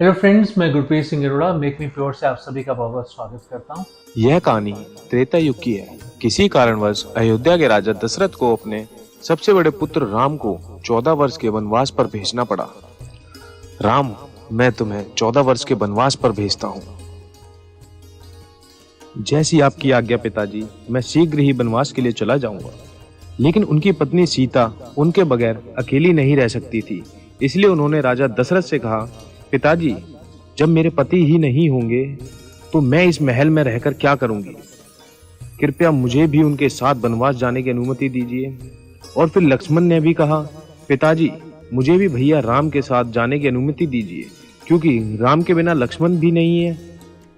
Hello friends, मैं Gurpreet Singh Arora make me pure से आप सभी का बहुत बहुत स्वागत करता हूं। यह कहानी त्रेता युग की है। किसी कारणवश अयोध्या के राजा दशरथ को अपने सबसे बड़े पुत्र राम को 14 वर्ष के वनवास पर भेजना पड़ा। राम, मैं तुम्हें 14 वर्ष के वनवास पर भेजता हूँ। जैसी आपकी आज्ञा पिताजी, मैं शीघ्र ही वनवास के लिए चला जाऊंगा। लेकिन उनकी पत्नी सीता उनके बगैर अकेली नहीं रह सकती थी। इसलिए उन्होंने राजा दशरथ से कहा, पिताजी, जब मेरे पति ही नहीं होंगे तो मैं इस महल में रहकर क्या करूंगी। कृपया मुझे भी उनके साथ वनवास जाने की अनुमति दीजिए। और फिर लक्ष्मण ने भी कहा, पिताजी, मुझे भी भैया राम के साथ जाने की अनुमति दीजिए, क्योंकि राम के बिना लक्ष्मण भी नहीं है।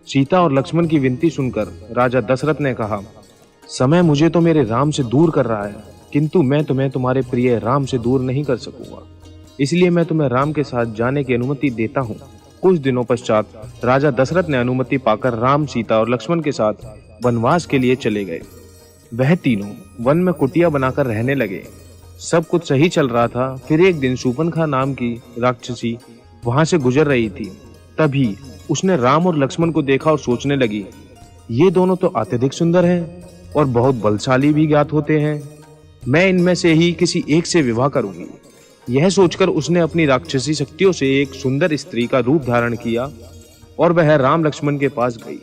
सीता और लक्ष्मण की विनती सुनकर राजा दशरथ ने कहा, समय मुझे तो मेरे राम से दूर कर रहा है, किंतु मैं तुम्हें तुम्हारे प्रिय राम से दूर नहीं कर सकूंगा। इसलिए मैं तुम्हें राम के साथ जाने की अनुमति देता हूँ। कुछ दिनों पश्चात राजा दशरथ ने अनुमति पाकर राम, सीता और लक्ष्मण के साथ वनवास के लिए चले गए। वह तीनों वन में कुटिया बनाकर रहने लगे। सब कुछ सही चल रहा था। फिर एक दिन शूर्पणखा नाम की राक्षसी वहां से गुजर रही थी। तभी उसने राम और लक्ष्मण को देखा और सोचने लगी, ये दोनों तो अत्यधिक सुंदर हैं और बहुत बलशाली भी ज्ञात होते हैं। मैं इनमें से ही किसी एक से विवाह करूंगी। यह सोचकर उसने अपनी राक्षसी शक्तियों से एक सुंदर स्त्री का रूप धारण किया और वह राम लक्ष्मण के पास गई।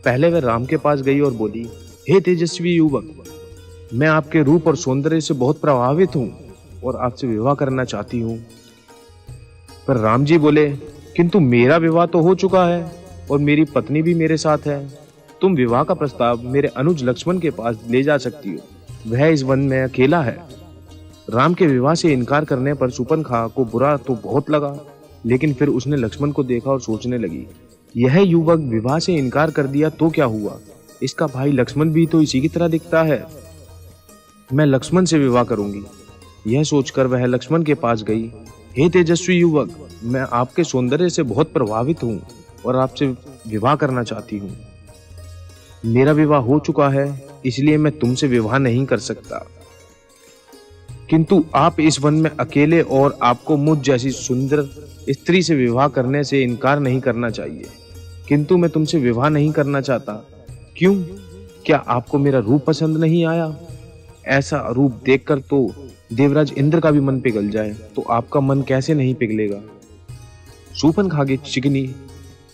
पहले वह राम के पास गई और बोली, हे तेजस्वी युवक, मैं आपके रूप और सौंदर्य से बहुत प्रभावित हूँ और आपसे विवाह करना चाहती हूँ। पर राम जी बोले, किंतु मेरा विवाह तो हो चुका है और मेरी पत्नी भी मेरे साथ है। तुम विवाह का प्रस्ताव मेरे अनुज लक्ष्मण के पास ले जा सकती हो, वह इस वन में अकेला है। राम के विवाह से इनकार करने पर शूर्पणखा को बुरा तो बहुत लगा, लेकिन फिर उसने लक्ष्मण को देखा और सोचने लगी, यह युवक विवाह से इनकार कर दिया तो क्या हुआ, इसका भाई लक्ष्मण भी तो इसी की तरह दिखता है। मैं लक्ष्मण से विवाह करूंगी। यह सोचकर वह लक्ष्मण के पास गई। हे तेजस्वी युवक, मैं आपके सौंदर्य से बहुत प्रभावित हूँ और आपसे विवाह करना चाहती हूँ। मेरा विवाह हो चुका है, इसलिए मैं तुमसे विवाह नहीं कर सकता, किंतु आप इस वन में अकेले और आपको मुझ जैसी सुंदर स्त्री से विवाह करने से इनकार नहीं करना चाहिए। किंतु मैं तुमसे विवाह नहीं करना चाहता। क्यों? क्या आपको मेरा रूप पसंद नहीं आया? ऐसा रूप देखकर तो देवराज इंद्र का भी मन पिघल जाए, तो आपका मन कैसे नहीं पिघलेगा। शूर्पणखा की चिकनी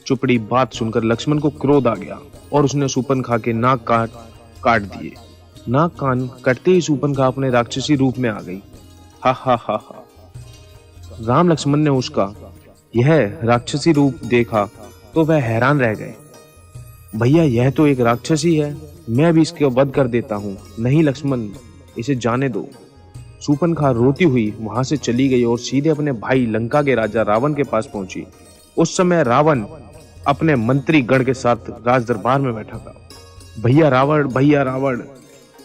चुपड़ी बात सुनकर लक्ष्मण को क्रोध आ गया और उसने शूर्पणखा के नाक काट दिए। नाक कान कटते ही शूर्पणखा अपने राक्षसी रूप में आ गई। हा हा हा हा। राम लक्ष्मण ने उसका यह राक्षसी रूप देखा तो वह हैरान रह गए। भैया, यह तो एक राक्षसी है, मैं भी इसका वध कर देता हूँ। नहीं लक्ष्मण, इसे जाने दो। शूर्पणखा रोती हुई वहां से चली गई और सीधे अपने भाई लंका के राजा रावण के पास पहुंची। उस समय रावण अपने मंत्री गण के साथ राज दरबार में बैठा था। भैया रावण,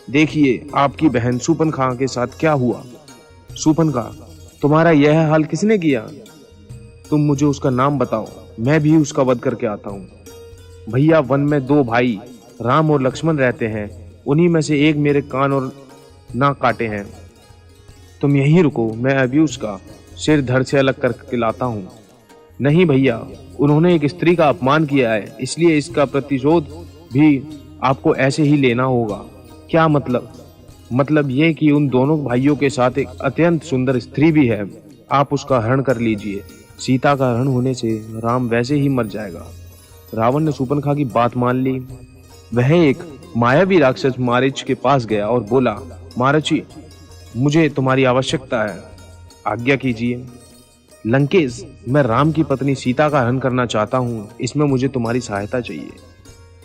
देखिए आपकी बहन शूर्पणखा के साथ क्या हुआ। शूर्पणखा, तुम्हारा यह हाल किसने किया? तुम मुझे उसका नाम बताओ, मैं भी उसका वध करके आता हूँ। भैया, वन में दो भाई राम और लक्ष्मण रहते हैं, उन्हीं में से एक मेरे कान और नाक काटे हैं। तुम यहीं रुको, मैं अभी उसका सिर धड़ से अलग करके लाता हूँ। नहीं भैया, उन्होंने एक स्त्री का अपमान किया है, इसलिए इसका प्रतिशोध भी आपको ऐसे ही लेना होगा। क्या मतलब? मतलब ये कि उन दोनों भाइयों के साथ एक अत्यंत सुंदर स्त्री भी है, आप उसका हरण कर लीजिए। सीता का हरण होने से राम वैसे ही मर जाएगा। रावण ने शूर्पणखा की बात मान ली। वह एक मायावी राक्षस मारीच के पास गया और बोला, मारीची, मुझे तुम्हारी आवश्यकता है, आज्ञा कीजिए। लंकेश, मैं राम की पत्नी सीता का हरण करना चाहता हूँ, इसमें मुझे तुम्हारी सहायता चाहिए।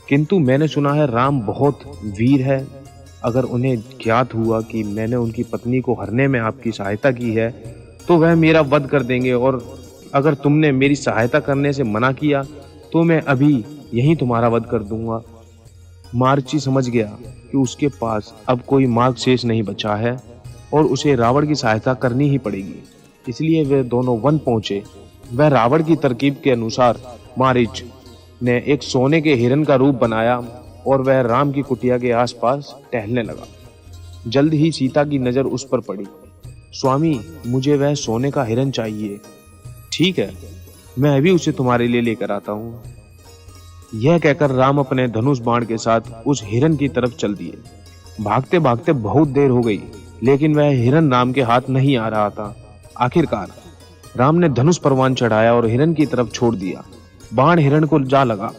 किंतु मैंने सुना है राम बहुत वीर है। अगर उन्हें ज्ञात हुआ कि मैंने उनकी पत्नी को हरने में आपकी सहायता की है तो वह मेरा वध कर देंगे, और अगर तुमने मेरी सहायता करने से मना किया तो मैं अभी यहीं तुम्हारा वध कर दूंगा। मारीची समझ गया कि उसके पास अब कोई मार्ग शेष नहीं बचा है और उसे रावण की सहायता करनी ही पड़ेगी। इसलिए वे दोनों वन पहुंचे। वह रावण की तरकीब के अनुसार मारीच ने एक सोने के हिरण का रूप बनाया और वह राम की कुटिया के आसपास टहलने लगा। जल्द ही सीता की नजर उस पर पड़ी। स्वामी, मुझे वह सोने का हिरण चाहिए। ठीक है, मैं अभी उसे तुम्हारे लिए लेकर आता हूँ। यह कहकर राम अपने धनुष बाण के साथ उस हिरन की तरफ चल दिए। भागते भागते बहुत देर हो गई, लेकिन वह हिरन राम के हाथ नहीं आ रहा था। आखिरकार राम ने धनुष परवान चढ़ाया और हिरन की तरफ छोड़ दिया। बाण हिरन को जा लगा।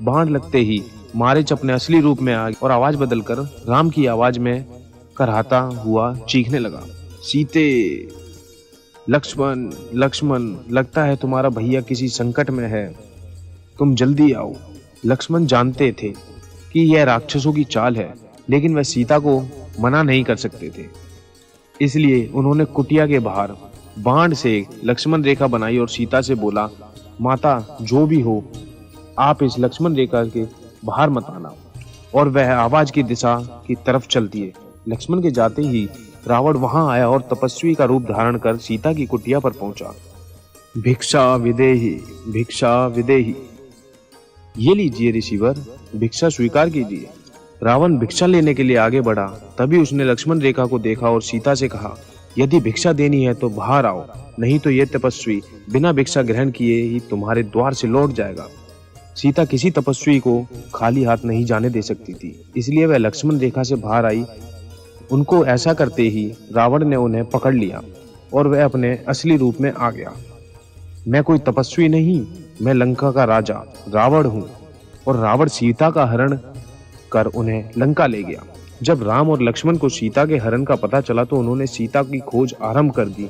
बाण लगते ही मारीच अपने असली रूप में आ गया और आवाज बदलकर राम की आवाज में कराहता हुआ चीखने लगा, सीते, लक्ष्मण, लक्ष्मण, लगता है तुम्हारा भैया किसी संकट में है, तुम जल्दी आओ। लक्ष्मण जानते थे कि यह राक्षसों की चाल है, लेकिन वह सीता को मना नहीं कर सकते थे। इसलिए उन्होंने कुटिया के बाहर बाण से लक्ष्मण रेखा बनाई और सीता से बोला, माता जो भी हो, आप इस लक्ष्मण रेखा के बाहर मत आना। और वह आवाज की दिशा की तरफ चल दिए। लक्ष्मण के जाते ही रावण वहां आया और तपस्वी का रूप धारण कर सीता की कुटिया पर पहुंचा। भिक्षा विदेहि, भिक्षा विदेहि। ये लीजिए ऋषिवर, भिक्षा स्वीकार कीजिए। रावण भिक्षा लेने के लिए आगे बढ़ा, तभी उसने लक्ष्मण रेखा को देखा और सीता से कहा, यदि भिक्षा देनी है तो बाहर आओ, नहीं तो ये तपस्वी बिना भिक्षा ग्रहण किए ही तुम्हारे द्वार से लौट जाएगा। सीता किसी तपस्वी को खाली हाथ नहीं जाने दे सकती थी, इसलिए वह लक्ष्मण रेखा से बाहर आई। उनको ऐसा करते ही रावण ने उन्हें पकड़ लिया और वह अपने असली रूप में आ गया। मैं कोई तपस्वी नहीं, मैं लंका का राजा रावण हूँ। और रावण सीता का हरण कर उन्हें लंका ले गया। जब राम और लक्ष्मण को सीता के हरण का पता चला तो उन्होंने सीता की खोज आरंभ कर दी।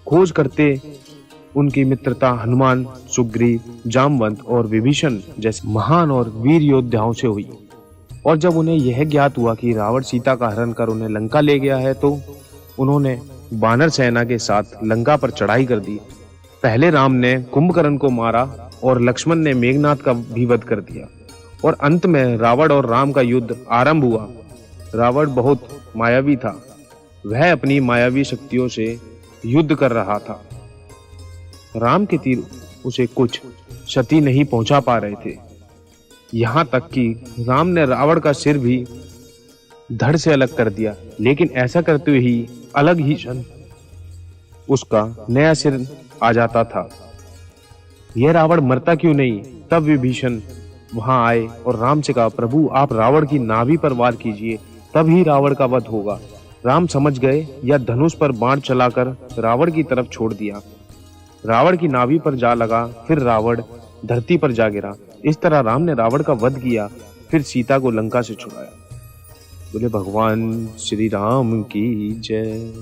खोज करते उनकी मित्रता हनुमान, सुग्रीव, जामवंत और विभीषण जैसे महान और वीर योद्धाओं से हुई। और जब उन्हें यह ज्ञात हुआ कि रावण सीता का हरण कर उन्हें लंका ले गया है तो उन्होंने वानर सेना के साथ लंका पर चढ़ाई कर दी। पहले राम ने कुंभकर्ण को मारा और लक्ष्मण ने मेघनाथ का भी वध कर दिया। और अंत में रावण और राम का युद्ध आरंभ हुआ। रावण बहुत मायावी था, वह अपनी मायावी शक्तियों से युद्ध कर रहा था। राम के तीर उसे कुछ क्षति नहीं पहुंचा पा रहे थे। यहां तक कि राम ने रावण का सिर भी धड़ से अलग कर दिया, लेकिन ऐसा करते हुए ही अलग ही क्षण उसका नया सिर आ जाता था। यह रावण मरता क्यों नहीं? तब विभीषण वहां आए और राम से कहा, प्रभु आप रावण की नाभि पर वार कीजिए, तब ही रावण का वध होगा। राम समझ गए या धनुष पर बाण चलाकर रावण की तरफ छोड़ दिया। रावण की नाभि पर जा लगा, फिर रावण धरती पर जा गिरा। इस तरह राम ने रावण का वध किया, फिर सीता को लंका से छुड़ाया। बोले भगवान श्री राम की जय।